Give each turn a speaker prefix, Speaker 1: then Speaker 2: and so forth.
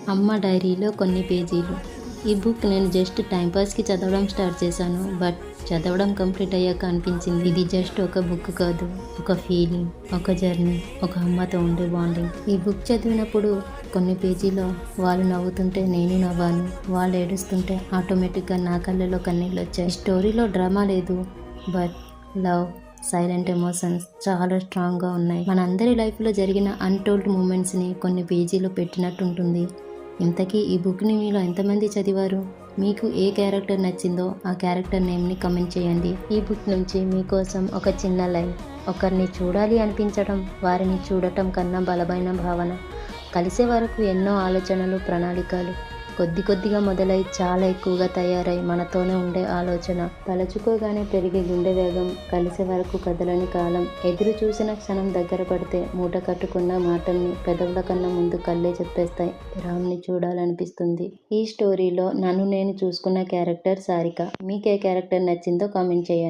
Speaker 1: అమ్మ డైరీలో కొన్ని పేజీలు. ఈ బుక్ నేను జస్ట్ టైంపాస్కి చదవడం స్టార్ట్ చేశాను. బట్ చదవడం కంప్లీట్ అయ్యాక అనిపించింది ఇది జస్ట్ ఒక బుక్ కాదు, ఒక ఫీలింగ్, ఒక జర్నీ, ఒక అమ్మతో ఉండే బాండింగ్. ఈ బుక్ చదివినప్పుడు కొన్ని పేజీలో వాళ్ళు నవ్వుతుంటే నేను నవ్వాను, వాళ్ళు ఏడుస్తుంటే ఆటోమేటిక్గా నా కళ్ళలో కన్నీళ్ళు వచ్చాయి. స్టోరీలో డ్రామా లేదు, బట్ లవ్, సైలెంట్ ఎమోషన్స్ చాలా స్ట్రాంగ్గా ఉన్నాయి. మనందరి లైఫ్లో జరిగిన అన్టోల్డ్ మూమెంట్స్ని కొన్ని పేజీలో పెట్టినట్టు ఉంటుంది. ఇంతకీ ఈ బుక్ని మీలో ఎంతమంది చదివారు? మీకు ఏ క్యారెక్టర్ నచ్చిందో ఆ క్యారెక్టర్ నేమ్ని కమెంట్ చేయండి. ఈ బుక్ నుంచి మీకోసం ఒక చిన్న లైన్. ఒకరిని చూడాలి అనిపించడం వారిని చూడటం కన్నా బలమైన భావన. కలిసే వరకు ఎన్నో ఆలోచనలు, ప్రణాళికలు కొద్ది కొద్దిగా మొదలై చాలా ఎక్కువగా తయారై మనతోనే ఉండే ఆలోచన. తలచుకోగానే పెరిగే గుండె వేగం, కలిసే వరకు కదలని కాలం, ఎదురు చూసిన క్షణం దగ్గర పడితే మూట కట్టుకున్న మాటల్ని పెదవుల కన్నా ముందు కళ్ళే చెప్పేస్తాయి. రామ్ని చూడాలనిపిస్తుంది. ఈ స్టోరీలో నన్ను నేను చూసుకున్న క్యారెక్టర్ సారిక. మీకే క్యారెక్టర్ నచ్చిందో కామెంట్ చేయండి.